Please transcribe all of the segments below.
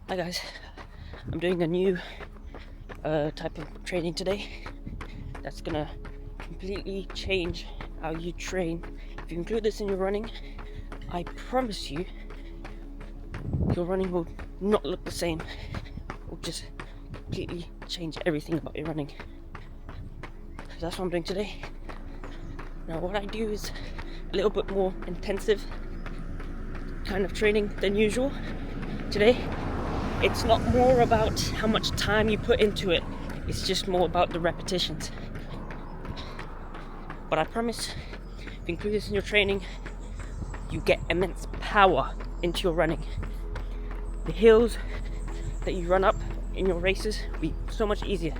Hi guys, I'm doing a new type of training today that's gonna completely change how you train. If you include this in your running, I promise you, your running will not look the same. It will just completely change everything about your running. So that's what I'm doing today. Now what I do is a little bit more intensive kind of training than usual today. It's not more about how much time you put into it, it's just more about the repetitions. But I promise, if you include this in your training, you get immense power into your running. The hills that you run up in your races will be so much easier.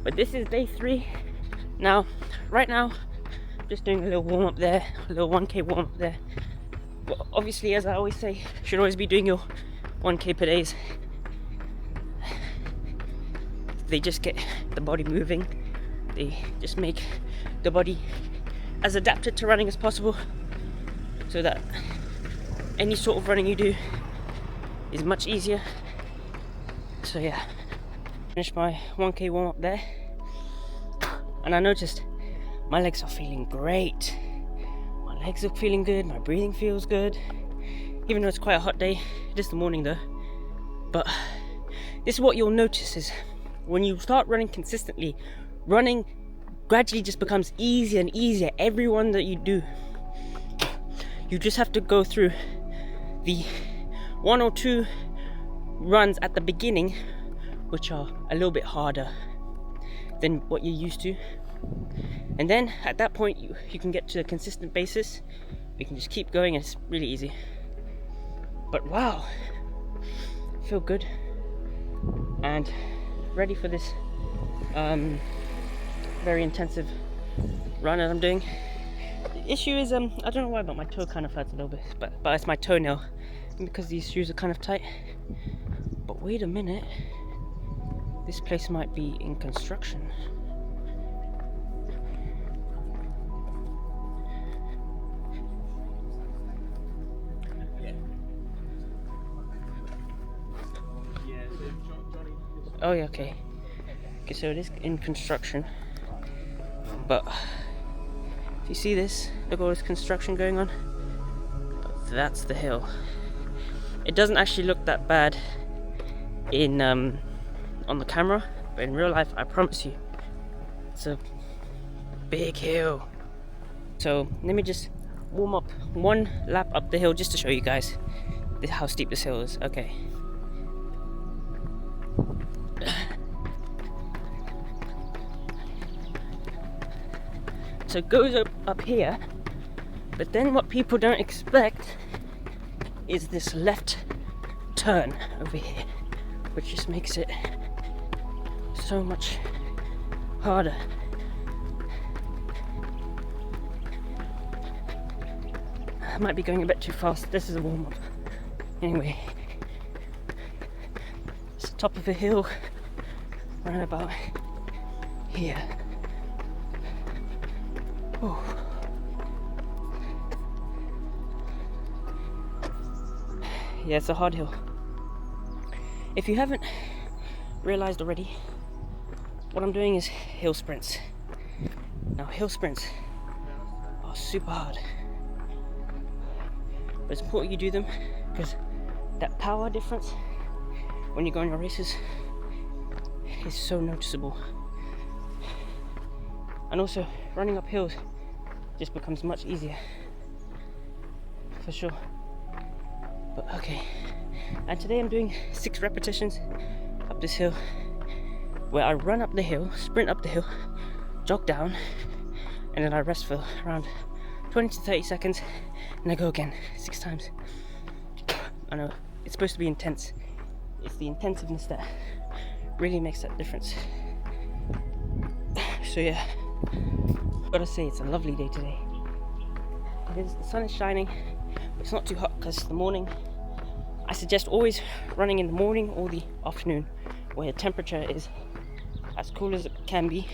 But this is day 3. Now, right now, I'm just doing a little warm up there, a little 1K warm up there. But obviously, as I always say, you should always be doing your 1K per days. They just get the body moving. They just make the body as adapted to running as possible, so that any sort of running you do is much easier. So yeah, finished my 1K warm up there, and I noticed my legs are feeling great. My legs are feeling good, my breathing feels good, even though it's quite a hot day. It is the morning though. But this is what you'll notice is when you start running consistently, running gradually just becomes easier and easier. Every one that you do, you just have to go through the 1 or 2 runs at the beginning, which are a little bit harder than what you're used to. And then at that point, you can get to a consistent basis. You can just keep going and it's really easy. But wow, I feel good and ready for this very intensive run that I'm doing. The issue is I don't know why, but my toe kind of hurts a little bit, but it's my toenail, and because these shoes are kind of tight. But wait a minute, this place might be in construction. Oh yeah, okay, so it is in construction, but if you see this, look at all this construction going on. That's the hill. It doesn't actually look that bad in on the camera, but in real life, I promise you, it's a big hill. So let me just warm up 1 lap up the hill just to show you guys how steep this hill is. Okay. So it goes up here, but then what people don't expect is this left turn over here, which just makes it so much harder. I might be going a bit too fast. This is a warm-up. Anyway, it's the top of a hill, right about here. Oh. Yeah, it's a hard hill. If you haven't realized already, what I'm doing is hill sprints. Now, hill sprints are super hard, but it's important you do them because that power difference when you go on your races is so noticeable. And also, running up hills just becomes much easier, for sure. But okay, and today I'm doing 6 repetitions up this hill, where I run up the hill, sprint up the hill, jog down, and then I rest for around 20 to 30 seconds, and I go again 6 times. I know, it's supposed to be intense. It's the intensiveness that really makes that difference. So yeah, gotta say, it's a lovely day today. The sun is shining, but it's not too hot because the morning. I suggest always running in the morning or the afternoon, where the temperature is as cool as it can be,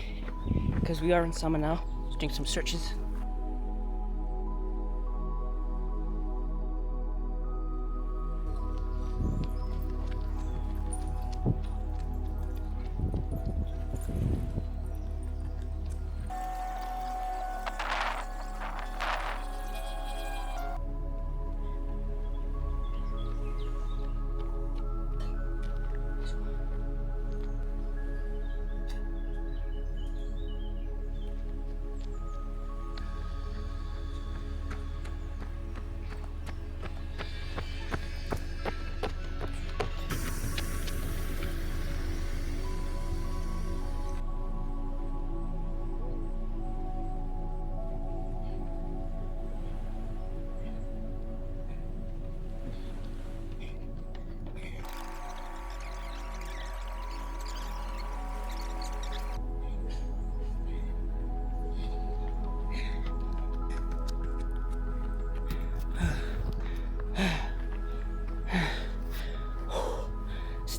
because we are in summer now. Just doing some stretches.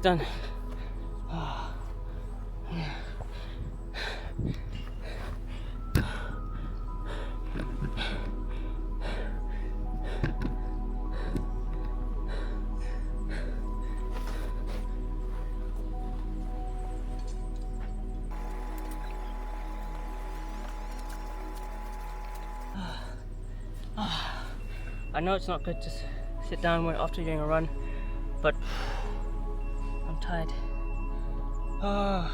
almost done. Yeah. I know it's not good to sit down after doing a run, but I'm tired. The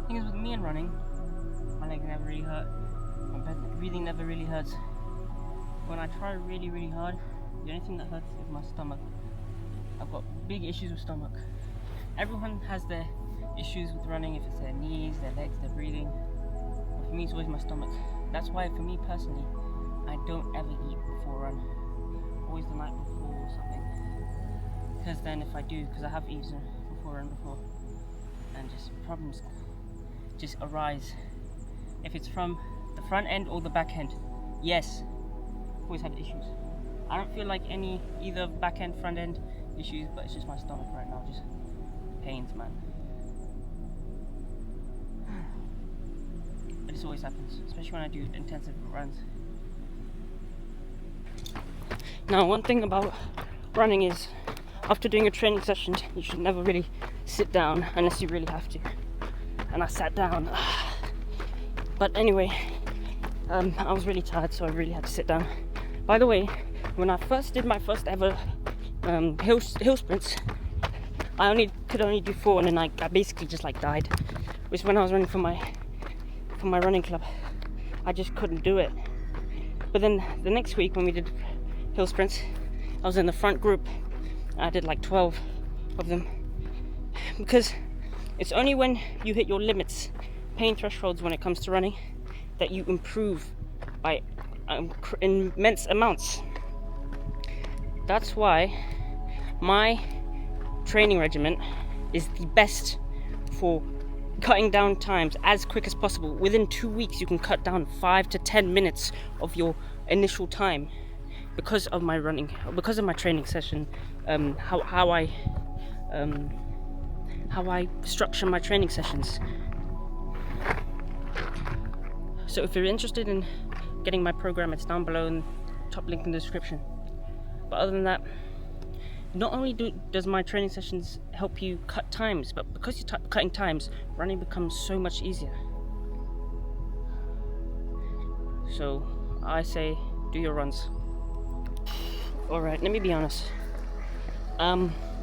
thing is, with me and running, my leg never really hurt. My back really never really hurts. When I try really, really hard, the only thing that hurts is my stomach. I've got big issues with stomach. Everyone has their issues with running, if it's their knees, their legs, their breathing. But for me, it's always my stomach. That's why, for me personally, I don't ever eat before a run. Always the night before or something. Because then if I do, because I have eaten before and before, and just problems just arise. If it's from the front end or the back end, yes, always had issues. I don't feel like either back end, front end issues, but it's just my stomach right now, just pains, man. But this always happens, especially when I do intensive runs. Now, one thing about running is, after doing a training session, you should never really sit down unless you really have to. And I sat down. But anyway, I was really tired, so I really had to sit down. By the way, when I first did my first ever hill sprints, I could only do 4, and then I basically just like died. Which when I was running for my running club, I just couldn't do it. But then the next week when we did hill sprints, I was in the front group. I did like 12 of them, because it's only when you hit your limits, pain thresholds when it comes to running, that you improve by immense amounts. That's why my training regimen is the best for cutting down times as quick as possible. Within 2 weeks, you can cut down 5 to 10 minutes of your initial time because of my running, because of my training session, how I structure my training sessions. So if you're interested in getting my program, it's down below in the top link in the description. But other than that, not only does my training sessions help you cut times, but because you're cutting times, running becomes so much easier. So I say, do your runs. Alright, let me be honest.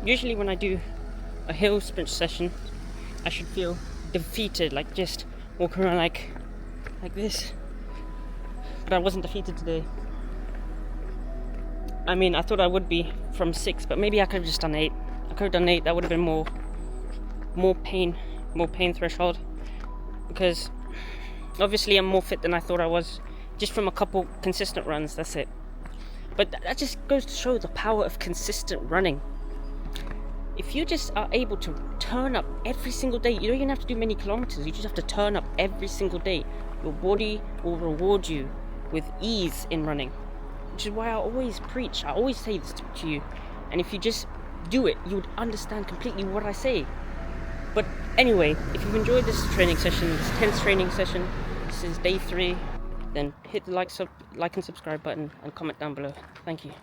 Usually when I do a hill sprint session, I should feel defeated, like just walk around like this. But I wasn't defeated today. I mean, I thought I would be from 6, but maybe I could have just done 8. I could have done 8. That would have been more pain threshold, because obviously I'm more fit than I thought I was, just from a couple consistent runs. That's it. But that just goes to show the power of consistent running. If you just are able to turn up every single day, you don't even have to do many kilometers, you just have to turn up every single day. Your body will reward you with ease in running, which is why I always preach, I always say this to you. And if you just do it, you would understand completely what I say. But anyway, if you've enjoyed this training session, this 10th training session, this is day 3, then hit the like and subscribe button and comment down below. Thank you.